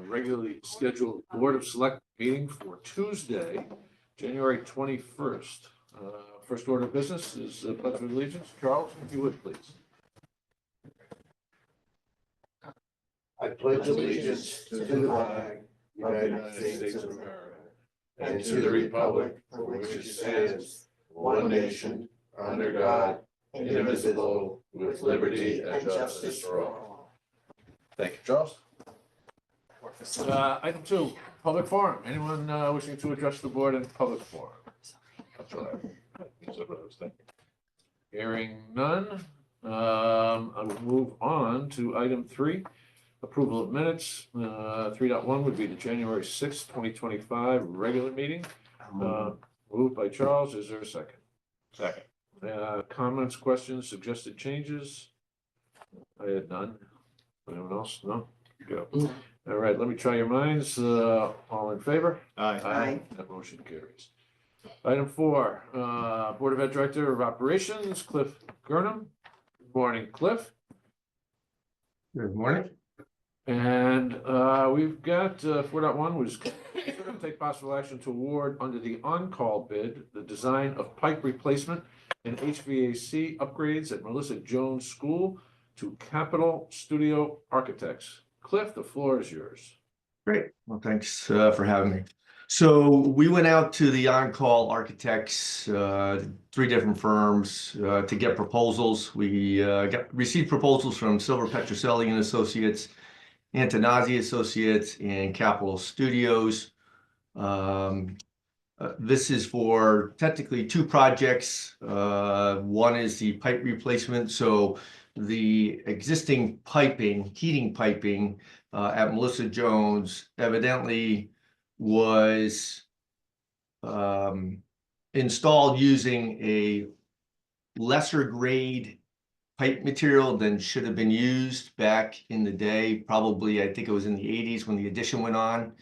regularly scheduled Board of Select meeting for Tuesday, January 21st. First order of business is Pledge of Allegiance. Charles, if you would, please. I pledge allegiance to the flag of the United States of America and to the republic for which it stands, one nation, under God, indivisible, with liberty and justice for all. Thank you, Charles. Item 2, public forum. Anyone wishing to address the board in public forum? That's what I was thinking. Hearing none, I will move on to item 3, approval of minutes. 3.1 would be the January 6th, 2025 regular meeting. Moved by Charles. Is there a second? Second. Comments, questions, suggested changes? I had none. Anyone else? No? Go. All right, let me try your minds. All in favor? Aye. Aye. That motion carries. Item 4, Board of Ed Director of Operations, Cliff Gurnham. Good morning, Cliff. Good morning. And we've got 4.1 was take possible action to award under the on-call bid the design of pipe replacement and HVAC upgrades at Melissa Jones School to Capital Studio Architects. Cliff, the floor is yours. Great. Well, thanks for having me. So we went out to the on-call architects, 3 different firms to get proposals. We received proposals from Silver Petroselli and Associates, Antonazzi Associates, and Capital Studios. This is for technically 2 projects. One is the pipe replacement. So the existing piping, heating piping at Melissa Jones evidently was installed using a lesser grade pipe material than should have been used back in the day. Probably, I think it was in the 80s when the addition went on.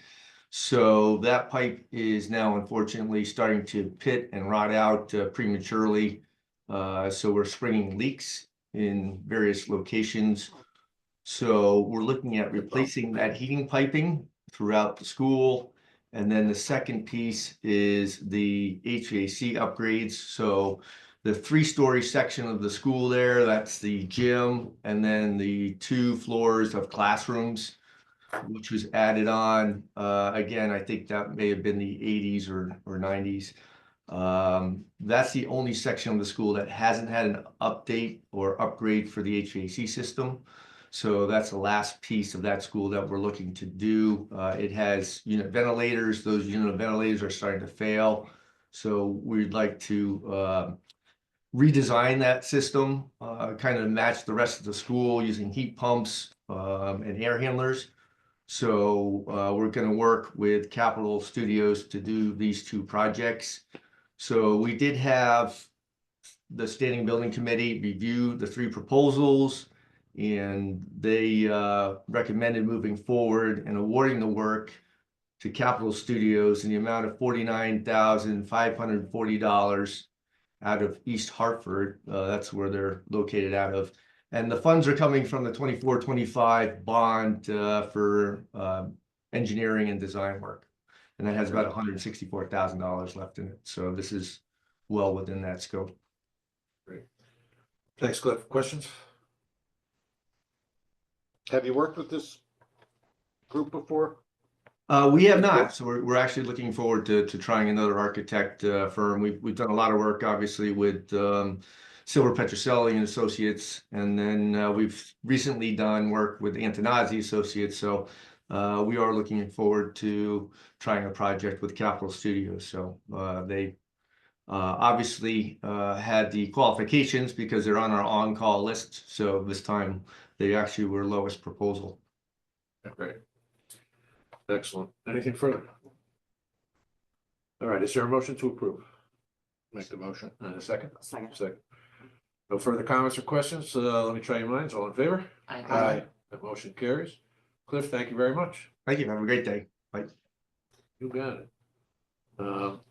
So that pipe is now unfortunately starting to pit and rot out prematurely. So we're springing leaks in various locations. So we're looking at replacing that heating piping throughout the school. And then the second piece is the HVAC upgrades. So the 3-story section of the school there, that's the gym, and then the 2 floors of classrooms, which was added on. Again, I think that may have been the 80s or 90s. That's the only section of the school that hasn't had an update or upgrade for the HVAC system. So that's the last piece of that school that we're looking to do. It has unit ventilators. Those unit ventilators are starting to fail. So we'd like to redesign that system, kind of match the rest of the school using heat pumps and air handlers. So we're going to work with Capital Studios to do these 2 projects. So we did have the Standing Building Committee review the 3 proposals, and they recommended moving forward and awarding the work to Capital Studios in the amount of $49,540 out of East Hartford. That's where they're located out of. And the funds are coming from the 24-25 bond for engineering and design work. And that has about $164,000 left in it. So this is well within that scope. Great. Thanks, Cliff. Questions? Have you worked with this group before? We have not. So we're actually looking forward to trying another architect firm. We've done a lot of work, obviously, with Silver Petroselli and Associates, and then we've recently done work with Antonazzi Associates. So we are looking forward to trying a project with Capital Studios. So they obviously had the qualifications because they're on our on-call list. So this time they actually were lowest proposal. Great. Excellent. Anything further? All right. Is there a motion to approve? Make the motion. And a second? Second. No further comments or questions? Let me try your minds. All in favor? Aye. That motion carries. Cliff, thank you very much. Thank you. Have a great day. Bye. You got it. All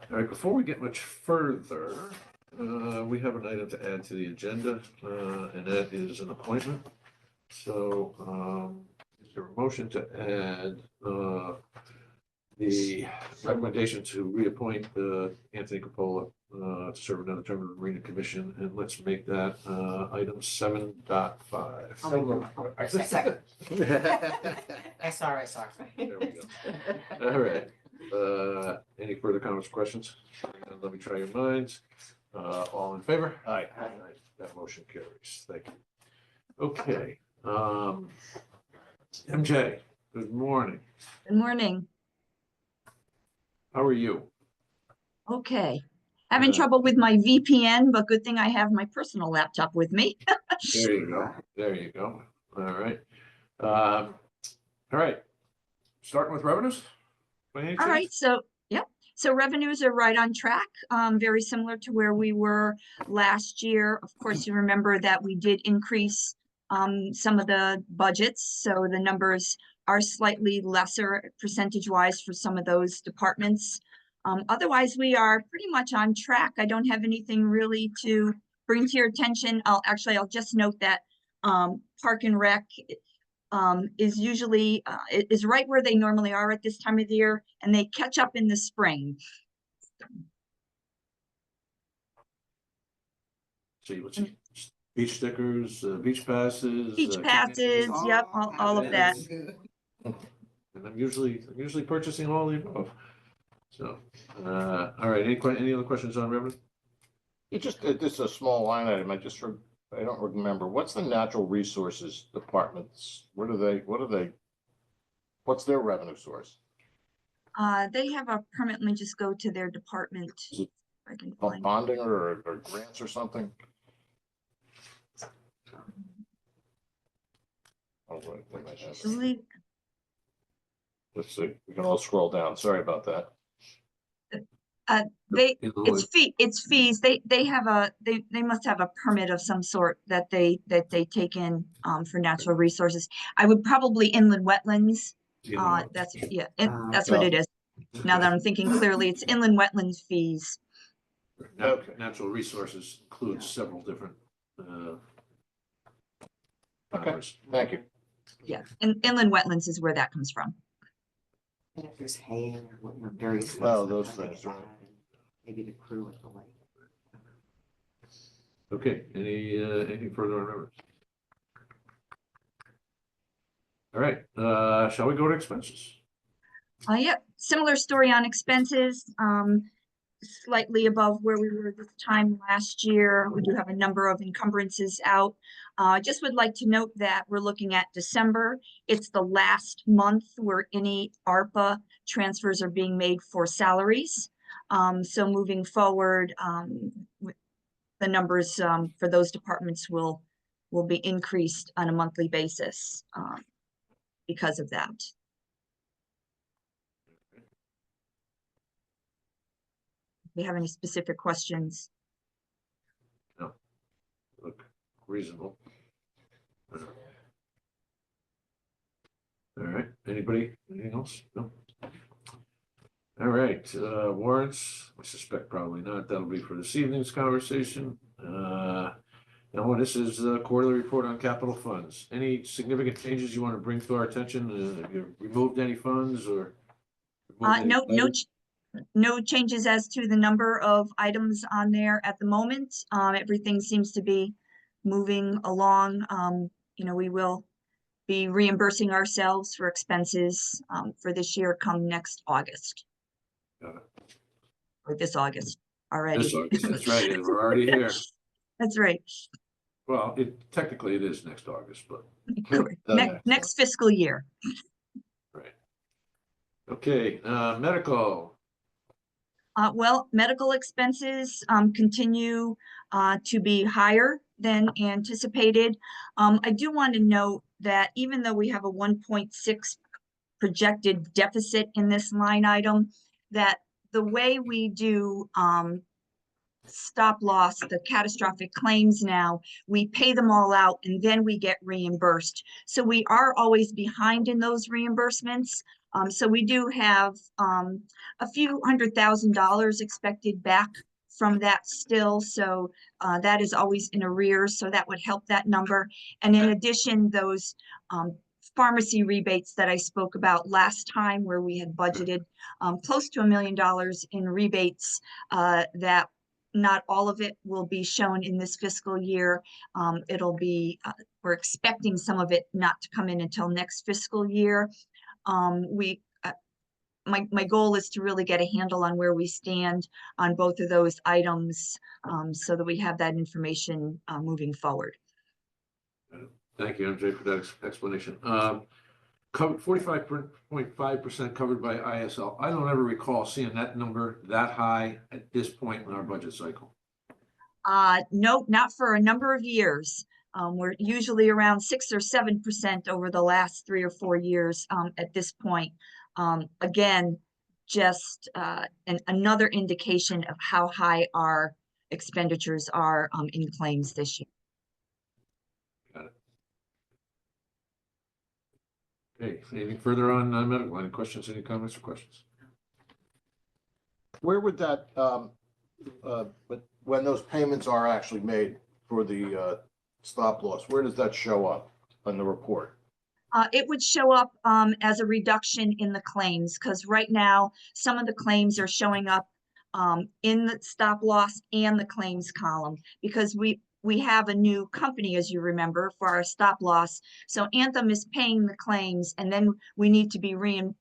right. Before we get much further, we have an item to add to the agenda, and that is an appointment. So, is there a motion to add the recommendation to reappoint Anthony Capola to serve another term of the Marina Commission, and let's make that item 7.5. I second. SR. There we go. All right. Any further comments, questions? Let me try your minds. All in favor? Aye. That motion carries. Thank you. Okay. MJ, good morning. Good morning. How are you? Okay. Having trouble with my VPN, but good thing I have my personal laptop with me. There you go. There you go. All right. All right. Starting with revenues? By any All right, chance? so, yep. So revenues are right on track, very similar to where we were last year. Of course, you remember that we did increase some of the budgets, so the numbers are slightly lesser percentage-wise for some of those departments. Otherwise, we are pretty much on track. I don't have anything really to bring to your attention. I'll just note that Park and Rec is usually is right where they normally are at this time of the year, and they catch up in the spring. See, let's see. Beach stickers, beach passes. Beach passes, yep, all of that. And I'm usually purchasing all the above. So, all right, any other questions on revenue? This is a small line item. I don't remember. What's the natural resources departments? What's their revenue source? They have a permit. Let me just go to their department. Is it If I can find it. Bonding or grants or something? Oh, wait, they might have it. Believe- Let's see. We can all scroll down. Sorry about that. It's fees. They have they must have a permit of some sort that they take in for natural resources. I would probably inland wetlands. That's that's what it is. Now that I'm thinking clearly, it's inland wetlands fees. Natural resources includes several different. Okay. powers. Thank you. Yeah, and inland wetlands is where that comes from. And if there's hay or various. Well, things those like things, that, right. Maybe the crew at the lake. Okay, anything further on revenues? All right, shall we go to expenses? Yep, similar story on expenses. Slightly above where we were this time last year. We do have a number of encumbrances out. Just would like to note that we're looking at December. It's the last month where any ARPA transfers are being made for salaries. So moving forward, the numbers for those departments will be increased on a monthly basis because of that. If you have any specific questions. Look reasonable. All right, anything else? No? All right, warrants, I suspect probably not. That'll be for this evening's conversation. Now, this is a quarterly report on capital funds. Any significant changes you want to bring to our attention? Have you removed any funds or? No changes as to the number of items on there at the moment. Everything seems to be moving along. We will be reimbursing ourselves for expenses for this year come next August. Got it. Or this August already. This August, that's right, we're already here. That's right. Well, technically it is next August, but. Correct. Next fiscal year. Right. Okay, medical. Well, medical expenses continue to be higher than anticipated. I do want to note that even though we have a 1.6 projected deficit in this line item, that the way we do stop loss, the catastrophic claims now, we pay them all out and then we get reimbursed. So we are always behind in those reimbursements. So we do have a few $100,000 expected back from that still. So that is always in arrears. So that would help that number. And in addition, those pharmacy rebates that I spoke about last time, where we had budgeted close to $1 million in rebates, that not all of it will be shown in this fiscal year. It'll be, we're expecting some of it not to come in until next fiscal year. My goal is to really get a handle on where we stand on both of those items, so that we have that information moving forward. Thank you, MJ, for that explanation. Covered 45.5% covered by ISL. I don't ever recall seeing that number that high at this point in our budget cycle. No, not for a number of years. We're usually around 6 or 7% over the last 3 or 4 years at this point. Again, just another indication of how high our expenditures are in claims this year. Got it. Okay, anything further on medical? Any questions, any comments or questions? Where would that, but when those payments are actually made for the stop loss, where does that show up on the report? It would show up as a reduction in the claims, because right now some of the claims are showing up in the stop loss and the claims column, because we have a new company, as you remember, for our stop loss. So Anthem is paying the claims, and then we need to be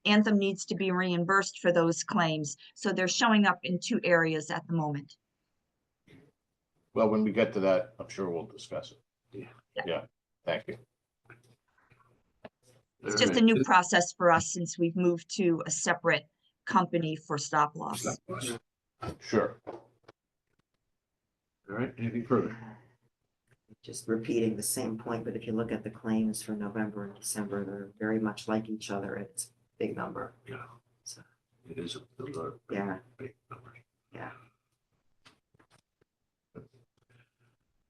Anthem needs to be reimbursed for those claims. So they're showing up in 2 areas at the moment. Well, when we get to that, I'm sure we'll discuss it. Yeah, thank you. It's just a new process for us since we've moved to a separate company for stop loss. Sure. All right, anything further? Just repeating the same point, but if you look at the claims for November and December, they're very much like each other. It's a big number. Yeah, So, it is those are yeah, big numbers. yeah.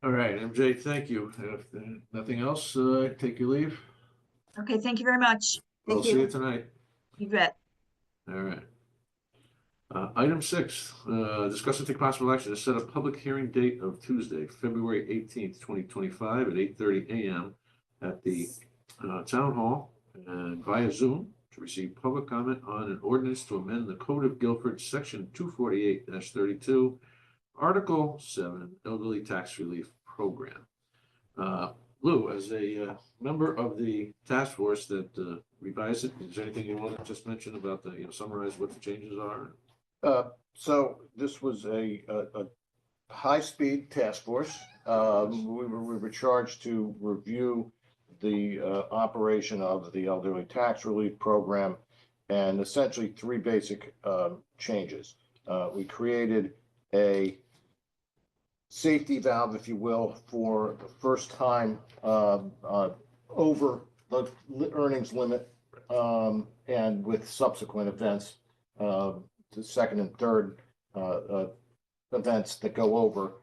All right, MJ, thank you. If nothing else, take your leave. Okay, thank you very much. We'll Thank see you. you tonight. You bet. All right. Item 6, discuss and take possible action to set a public hearing date of Tuesday, February 18th, 2025 at 8:30 a.m. at the Town Hall and via Zoom to receive public comment on an ordinance to amend the Code of Guilford, Section 248-32, Article 7, Elderly Tax Relief Program. Lou, as a member of the task force that revised it, is there anything you want to just mention about the, summarize what the changes are? So this was a high-speed task force. We were charged to review the operation of the elderly tax relief program, and essentially 3 basic changes. We created a safety valve, if you will, for the first time over the earnings limit, and with subsequent events, the second and third events that go over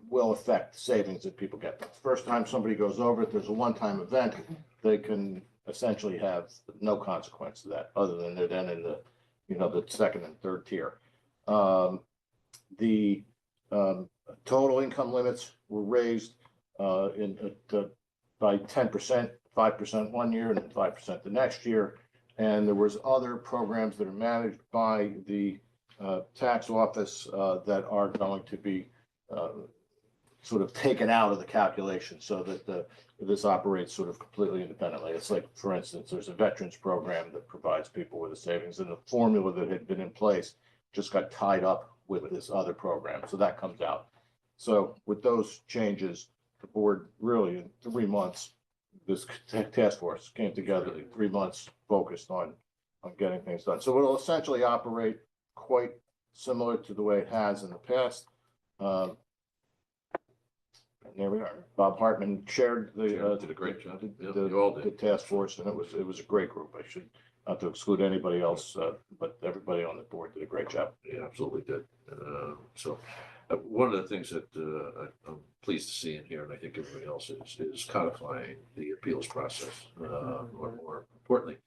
will affect savings that people get. The first time somebody goes over it, there's a one-time event, they can essentially have no consequence to that, other than they're then in the, the second and third tier. The total income limits were raised by 10%, 5% one year and 5% the next year. And there was other programs that are managed by the tax office that are going to be sort of taken out of the calculation, so that this operates sort of completely independently. It's like, for instance, there's a veterans program that provides people with a savings, and the formula that had been in place just got tied up with this other program, so that comes out. So with those changes, the board really in 3 months, this task force came together in 3 months, focused on getting things done. So it'll essentially operate quite similar to the way it has in the past. And there we are. Bob Hartman chaired the Did a great job. the task force, and it was a great group. I should, not to exclude anybody else, but everybody on the board did a great job. Yeah, absolutely did. So one of the things that I'm pleased to see in here, and I think everybody else is codifying the appeals process, or more importantly,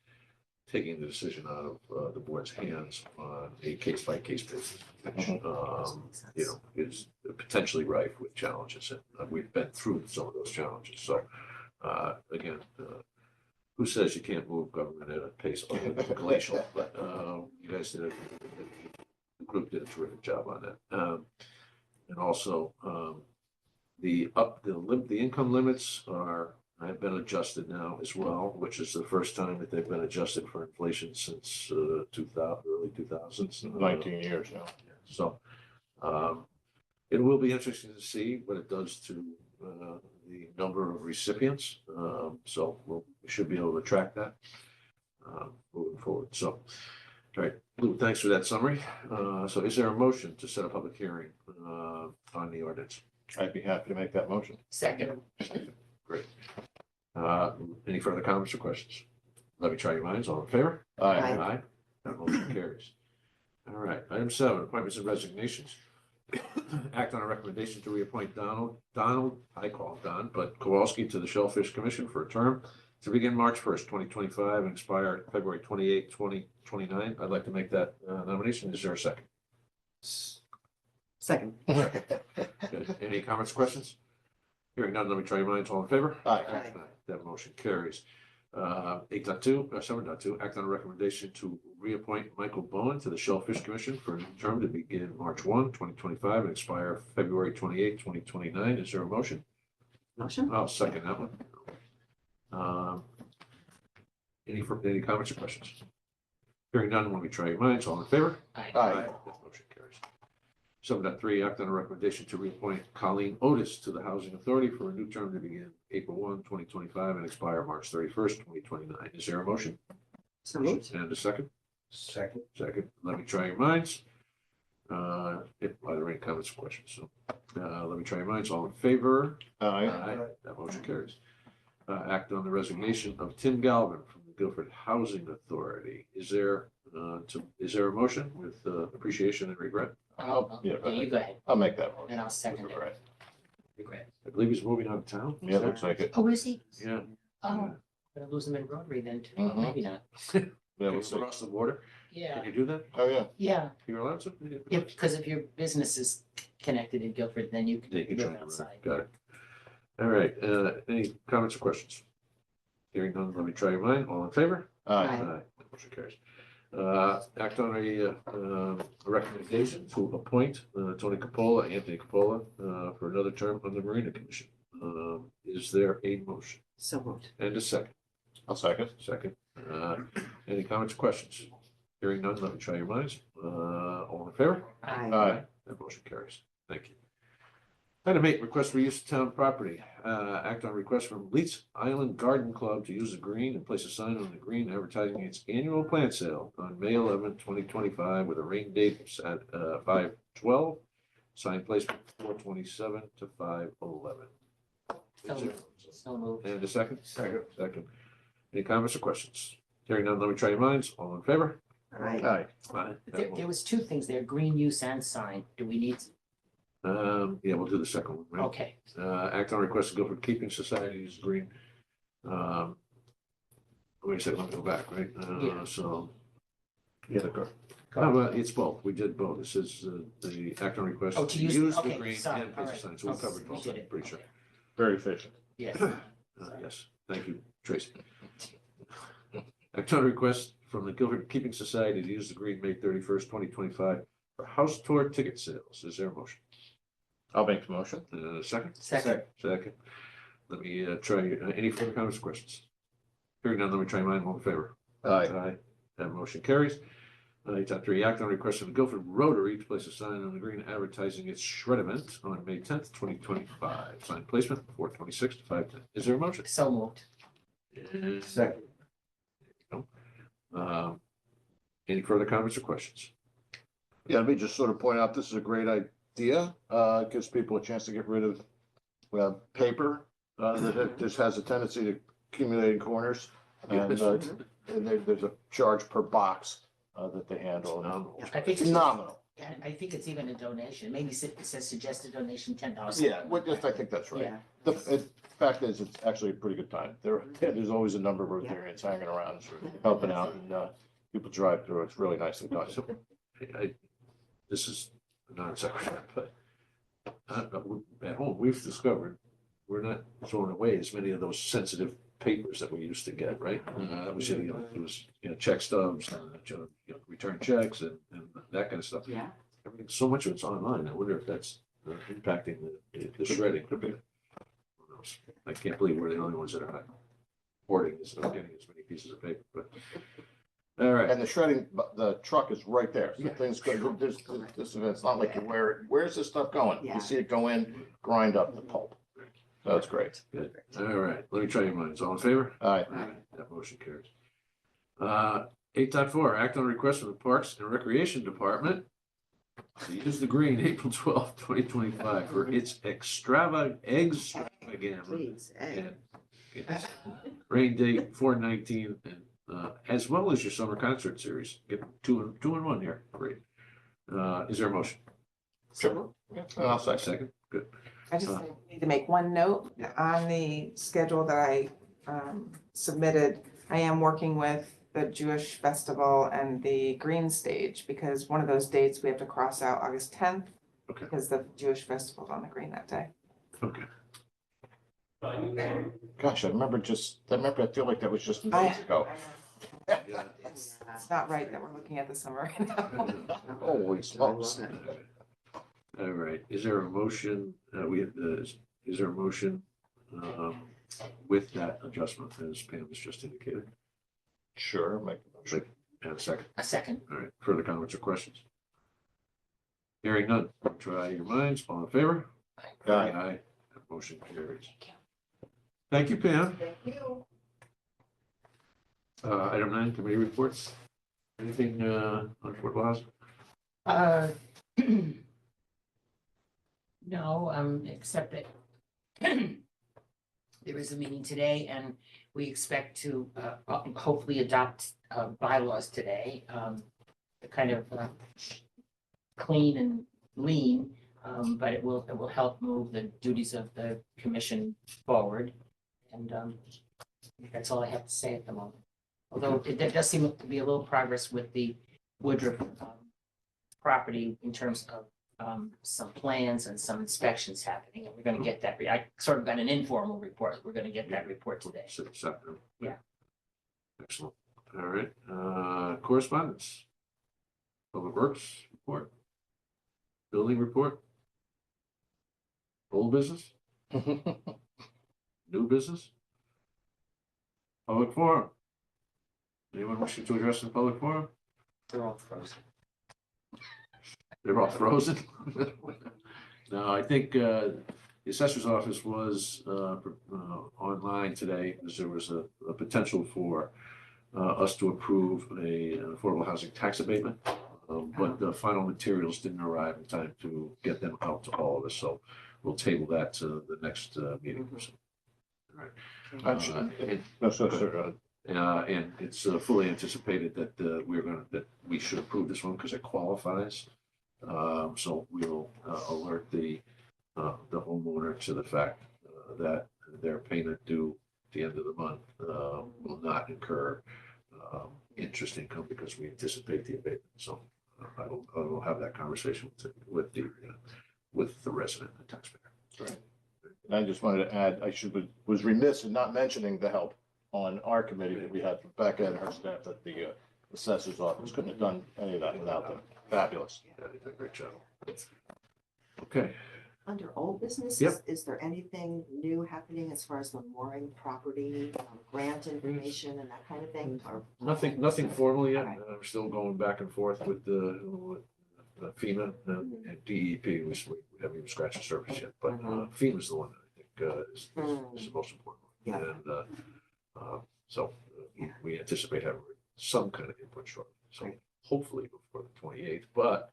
taking the decision out of the board's hands on a case-by-case basis, which, is potentially rife with challenges. And we've been through some of those challenges. So again, who says you can't move government at a pace glacial, but, you guys did the group did a terrific job on that. And also, the income limits have been adjusted now as well, which is the first time that they've been adjusted for inflation since, early 2000s. 19 years now. So, it will be interesting to see what it does to, the number of recipients. So we should be able to track that, moving forward. So, all right, Lou, thanks for that summary. So is there a motion to set a public hearing, on the ordinance? I'd be happy to make that motion. Second. Great. Any further comments or questions? Let me try your minds. All in favor? Aye. Aye. That motion carries. All right, item 7, appointments and resignations. Act on a recommendation to reappoint Donald, I call him Don, but Kowalski to the Shellfish Commission for a term to begin March 1st, 2025 and expire February 28th, 2029. I'd like to make that nomination. Is there a second? Second. Good. Any comments, questions? Hearing none, let me try your minds. All in favor? Aye. Aye. That motion carries. 7.2, act on a recommendation to reappoint Michael Bowen to the Shellfish Commission for a new term to begin March 1, 2025 and expire February 28th, 2029. Is there a motion? Motion? I'll second that one. Any comments or questions? Hearing none, let me try your minds. All in favor? Aye. Aye. That motion carries. 7.3, act on a recommendation to reappoint Colleen Otis to the Housing Authority for a new term to begin April 1, 2025 and expire March 31st, 2029. Is there a motion? So moved. And a second? Second. Second. Let me try your minds. Are there any comments or questions? So, let me try your minds. All in favor? Aye. That motion carries. Act on the resignation of Tim Galvin from the Guilford Housing Authority. Is there a motion with appreciation and regret? Yeah, Yeah, you go ahead, I'll make that motion. and I'll second it. Right. Regret. I believe he's moving out of town. Yeah, looks like it. Oh, is he? Yeah. Oh, gonna lose him in Rotary then too, Mhm. maybe not. Yeah, It's looks like. across the border. Yeah, Can you do that? Oh, yeah. yeah, You're allowed to? yeah, because if your business is connected in Guilford, then you Yeah, you can can live try. outside. Got it. All right, any comments or questions? Hearing none, let me try your mind. All in favor? Aye. Aye. Motion carries. Act on a recommendation to appoint Anthony Capola, for another term on the Marina Commission. Is there a motion? So moved. And a second? I'll second. Second. Any comments or questions? Hearing none, let me try your minds. All in favor? Aye. Aye. That motion carries. Thank you. Item 8, request for use of town property. Act on request from Leeds Island Garden Club to use the green and place a sign on the green advertising its annual plant sale on May 11, 2025, with a rain date at 5/12. Sign placement 4/27 to 5/11. So moved. And a second? Second. Second. Any comments or questions? Hearing none, let me try your minds. All in favor? Aye. Aye. Aye. There was two things there, green use and sign. Do we need, Yeah, we'll do the second one, right? okay, Act on request to go for Keeping Society's green. Wait a second, let me go back, right? Yeah. So. Yeah, it's both. We did both. This is the act on request Oh, to use- the okay, green sorry, and place all of sign. right. So we Oh, covered we both, did I'm it, pretty sure. okay. Very efficient. yes. Yes, thank you, Tracy. Act on request from the Guilford Keeping Society to use the green May 31st, 2025 for house tour ticket sales. Is there a motion? I'll make the motion. Second? Second. Second. Let me try, any further comments or questions? Hearing none, let me try mine. All in favor? Aye. That motion carries. 8.3, act on request of the Guilford Rotary to place a sign on the green advertising its shred event on May 10th, 2025. Sign placement 4/26 to 5/10. Is there a motion? So moved. Second. Any further comments or questions? Yeah, let me just sort of point out, this is a great idea. Gives people a chance to get rid of paper that just has a tendency to accumulate in corners. And there's a charge per box that they handle. I think It's nominal. I think it's even a donation. Maybe it says suggested donation $10. Yeah, I think that's right. Yeah. The fact is, it's actually a pretty good time. There's always a number of Rotarians hanging around, sort of helping out, and people drive through. It's really nicely done. So, this is non sequitur, but at home, we've discovered we're not throwing away as many of those sensitive papers that we used to get, right? That was, it was, check stubs, return checks and that kind of stuff. Yeah. Everything, so much of it's online. I wonder if that's impacting the shredding. Could be. Who knows? I can't believe we're the only ones that are hoarding this, not getting as many pieces of paper, but. All right. And the shredding, the truck is right there. So Yeah. things go, it's not like you where's this stuff going? Yeah. You see it go in, grind up the pulp. So that's great. Good. All right. Let me try your minds. All in favor? All right. That motion carries. 8.4, act on a request from the Parks and Recreation Department to use the green April 12th, 2025 for its extravaganza. Please, hey. Yes. Rain date 4/19, and as well as your summer concert series. Get two in one here. Great. Is there a motion? Sure. I'll second. Second. Good. I just need to make one note on the schedule that I submitted. I am working with the Jewish Festival and the Green Stage because one of those dates we have to cross out August 10th. Okay. Because the Jewish Festival's on the green that day. Okay. Gosh, I I feel like that was just days ago. Yeah. It's not right that we're looking at the summer right now. Holy smokes. All right. Is there a motion? Is there a motion with that adjustment as Pam has just indicated? Sure, make a motion. And a second. A second. All right. Further comments or questions? Hearing none. Try your minds. All in favor? Aye. Aye. That motion carries. Thank you, Pam. Thank you. Item 9, committee reports. Anything on Fort Laws? No, except that there is a meeting today and we expect to hopefully adopt bylaws today. The kind of clean and lean, but it will help move the duties of the commission forward. And that's all I have to say at the moment. Although there does seem to be a little progress with the Woodruff property in terms of some plans and some inspections happening, and we're gonna get that. I sort of got an informal report. We're gonna get that report today. Yeah. Excellent. All right. Correspondence. Public Works report. Building report. Old business. New business. Public forum. Anyone wishing to address the public forum? They're all frozen. They're all frozen. No, I think the assessor's office was online today because there was a potential for us to approve a affordable housing tax abatement. But the final materials didn't arrive in time to get them out to all of us, so we'll table that to the next meeting. All right. No, sir. And it's fully anticipated that we should approve this one because it qualifies. So we'll alert the homeowner to the fact that their payment due at the end of the month will not incur interest income because we anticipate the abatement. So I will have that conversation with the resident and taxpayer. Right. And I just wanted to add, was remiss in not mentioning the help on our committee that we had from Becca and her staff at the assessor's office. Couldn't have done any of that without them. Fabulous. Yeah, they did a great job. Okay. Under old business, Yep. is there anything new happening as far as the mooring property, grant information and that kind of thing? Or Nothing formal yet. Okay. I'm still going back and forth with FEMA and DEP. We haven't even scratched the surface yet, but FEMA's the one that I think is the most important one. Yeah. And so we anticipate having some kind of input shortly. So Great. hopefully before the 28th, but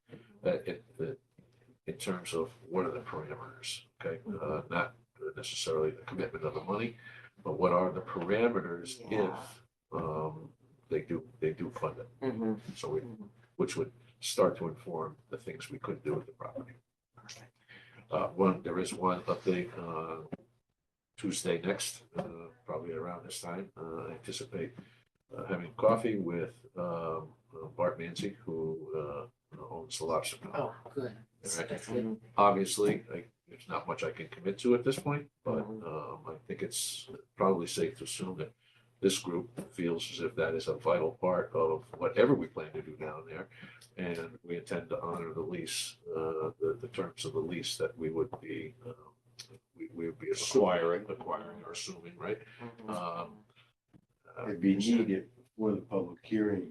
in terms of what are the parameters, okay? Not necessarily the commitment of the money, but what are the parameters Yeah. if they do fund it? Mhm. So which would start to inform the things we could do with the property. There is one update Tuesday next, probably around this time. I anticipate having coffee with Bart Mancy, who owns the Lobster Pound. Oh, good. Right. That's good. Obviously, there's not much I can commit to at this point, but, I think it's probably safe to assume that this group feels as if that is a vital part of whatever we plan to do down there. And we intend to honor the lease, the terms of the lease that we would be, we would be acquiring or assuming, right? It'd be needed for the public hearing.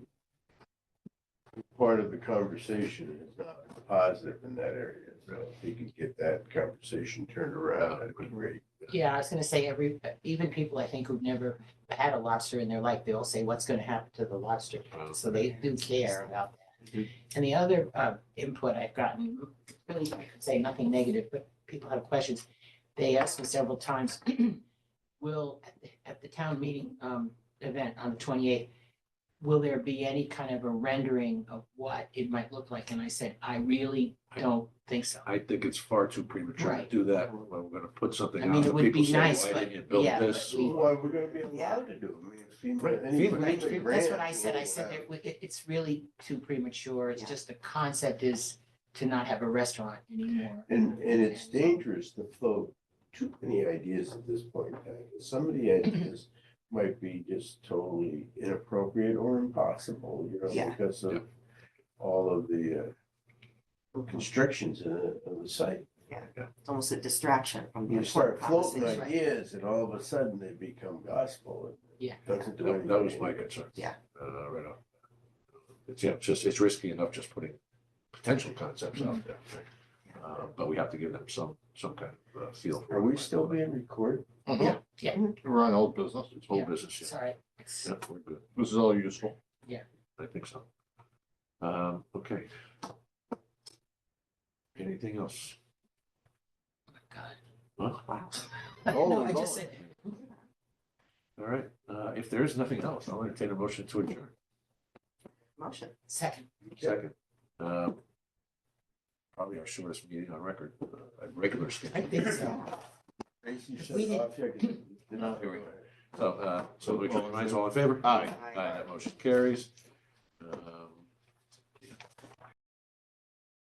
Part of the conversation is not positive in that area, so if you could get that conversation turned around, that'd be great. Yeah, I was gonna say even people I think who've never had a lobster in their life, they all say, what's gonna happen to the lobster? So they do care about that. Mhm. And the other input I've gotten, really, I could say nothing negative, but people have questions. They asked me several times, will, at the town meeting event on the 28th, will there be any kind of a rendering of what it might look like? And I said, I really don't think so. I think it's far too premature to Right. do that. We're gonna put something I out mean, it that would people be say, nice, why but- didn't you build yeah, this? but we- Why we're gonna be allowed to do it, I mean, if FEMA- Right, any FEMA- Right, FEMA that's what grant I said. I will said have- that it's really too premature. It's Yeah. just the concept is to not have a restaurant anymore. And it's dangerous to float too many ideas at this point in time. Some of the ideas might be just totally inappropriate or impossible, Yeah. because of all of the constrictions of the site. It's almost a distraction from the You start important floating conversation. ideas and all of a sudden they become gospel. It Yeah. Doesn't do That anything. that was my concern. Yeah. Right on. It's risky enough just putting potential concepts out there. But we have to give them some kind of feel. for Are we it. still being recorded? Yeah, yeah, We're on old business. It's whole Yeah. business, yeah. sorry. It's- Yeah, we're good. This is all useful. I think so. Okay. Anything else? God. Huh? Wow. No, I just said, All right, if there is nothing else, I'll entertain a motion to adjourn. Motion. second. Second. Probably our shortest meeting on record, regular I schedule. think so. Tracy shut We it did- off yet? 'Cause it did not Here we go. So, so we minds all in favor? Aye. Aye, that motion carries.